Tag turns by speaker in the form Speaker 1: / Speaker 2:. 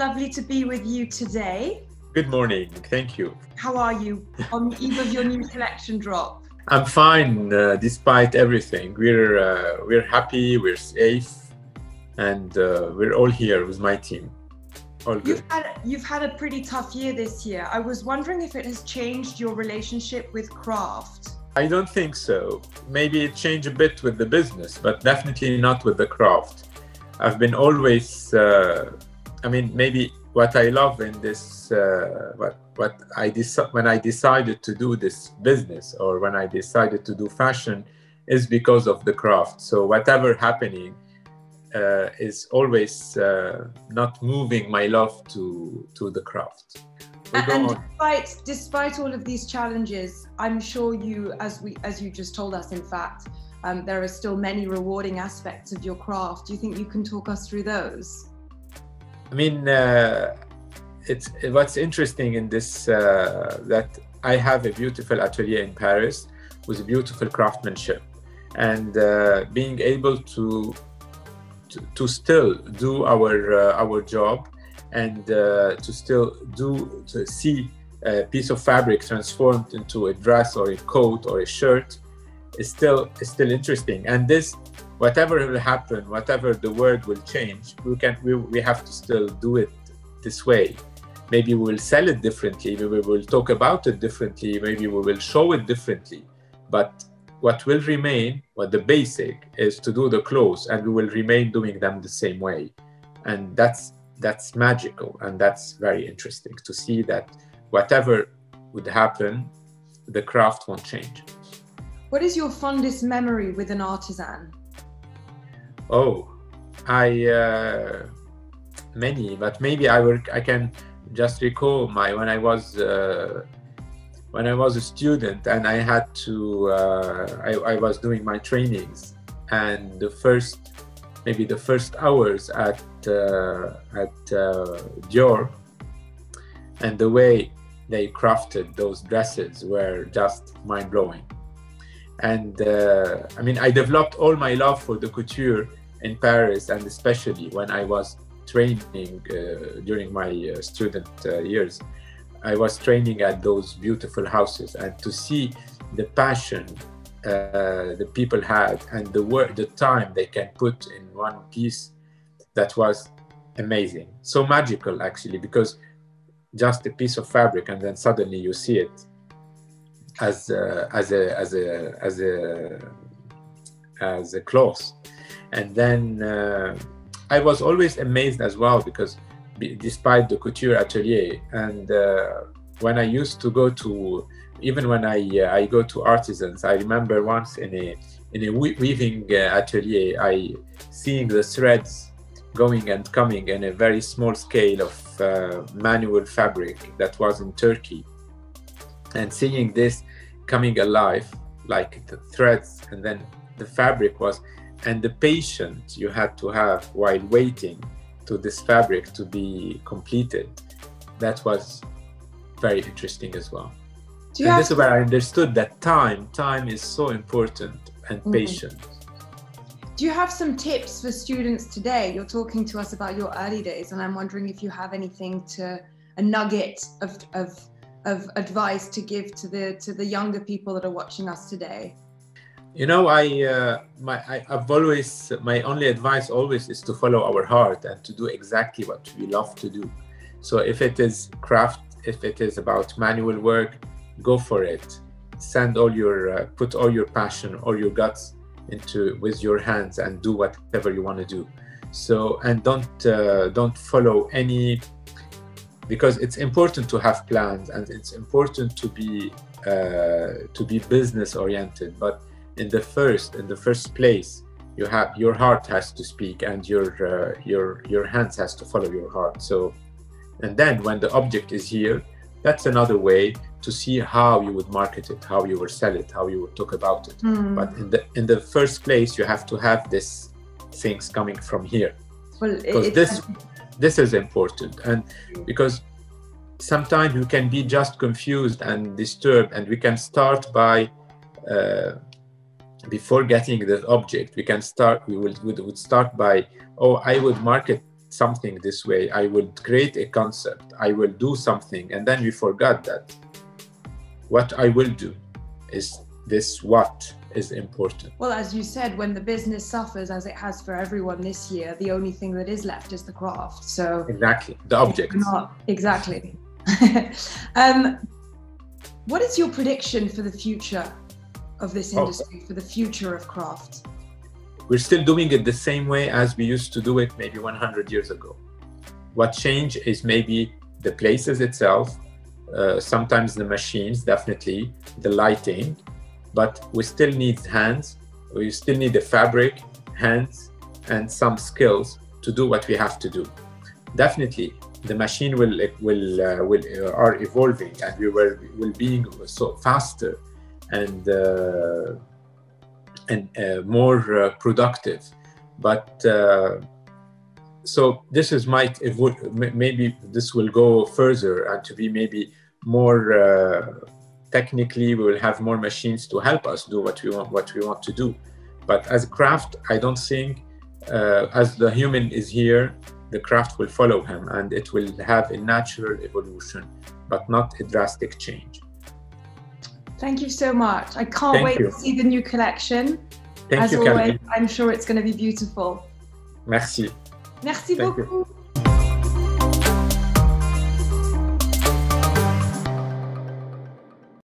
Speaker 1: lovely to be with you today.
Speaker 2: Good morning, thank you.
Speaker 1: How are you on the eve of your new collection drop?
Speaker 2: I'm fine, despite everything. We're happy, we're safe, and we're all here with my team. All good.
Speaker 1: You've had a pretty tough year this year. I was wondering if it has changed your relationship with Kraft.
Speaker 2: I don't think so. Maybe it changed a bit with the business, but definitely not with the craft. I've been always, maybe what I love in this, when I decided to do this business, or when I decided to do fashion, is because of the craft. So whatever happening is always not moving my love to the craft.
Speaker 1: And despite all of these challenges, I'm sure you, as you just told us, in fact, there are still many rewarding aspects of your craft. Do you think you can talk us through those?
Speaker 2: I mean, what's interesting in this, that I have a beautiful atelier in Paris with beautiful craftsmanship, and being able to still do our job, and to see a piece of fabric transformed into a dress or a coat or a shirt is still interesting. And this, whatever will happen, whatever the world will change, we have to still do it this way. Maybe we will sell it differently, maybe we will talk about it differently, maybe we will show it differently, but what will remain, what the basic is, to do the clothes, and we will remain doing them the same way. And that's magical, and that's very interesting to see that whatever would happen, the craft won't change.
Speaker 1: What is your fondest memory with an artisan?
Speaker 2: Oh, many, but maybe I can just recall when I was a student, and I had to I was doing my trainings, and the first hours at Dior, and the way they crafted those dresses were just mind-blowing. And I developed all my love for the couture in Paris, and especially when I was training during my student years. I was training at those beautiful houses, and to see the passion the people had, and the time they can put in one piece, that was amazing. So magical, actually, because just a piece of fabric, and then suddenly you see it as a cloth. And then I was always amazed as well, because despite the couture atelier, and when I used to go to, even when I go to artisans, I remember once in a weaving atelier, I seeing the threads going and coming in a very small scale of manual fabric that was in Turkey, and seeing this coming alive, like the threads, and then the fabric was, and the patience you had to have while waiting to this fabric to be completed, that was very interesting as well. And this is where I understood that time is so important, and patience.
Speaker 1: Do you have some tips for students today? You're talking to us about your early days, and I'm wondering if you have anything a nugget of advice to give to the younger people that are watching us today.
Speaker 2: You know, I've always, my only advice always is to follow our heart and to do exactly what we love to do. So if it is craft, if it is about manual work, go for it. Send all your, put all your passion, all your guts with your hands, and do whatever you want to do. So, and don't follow any, because it's important to have plans, and it's important to be business oriented. But in the first place, your heart has to speak, and your hands has to follow your heart. So, and then when the object is here, that's another way to see how you would market it, how you would sell it, how you would talk about it. But in the first place, you have to have these things coming from here. Well, because this is important, and because sometimes you can be just confused and disturbed, and we can start by before getting the object, we would start by, oh, I would market something this way, I will create a concept, I will do something, and then we forgot that what I will do is this what is important.
Speaker 1: Well, as you said, when the business suffers, as it has for everyone this year, the only thing that is left is the craft. So
Speaker 2: exactly, the object.
Speaker 1: Exactly. What is your prediction for the future of this industry, for the future of craft?
Speaker 2: We're still doing it the same way as we used to do it maybe 100 years ago. What changed is maybe the places itself, sometimes the machines, definitely, the lighting, but we still need hands, we still need the fabric, hands, and some skills to do what we have to do. Definitely, the machine are evolving, and we will be so faster and more productive. But so this is maybe this will go further and to be maybe more technically. We will have more machines to help us do what we want to do. But as a craft, I don't think as the human is here, the craft will follow him, and it will have a natural evolution, but not a drastic change.
Speaker 1: Thank you so much. I can't wait to see the new collection.
Speaker 2: Thank you,
Speaker 1: always,
Speaker 2: Camille.
Speaker 1: I'm sure it's going to be beautiful.
Speaker 2: Merci.
Speaker 1: Merci beaucoup.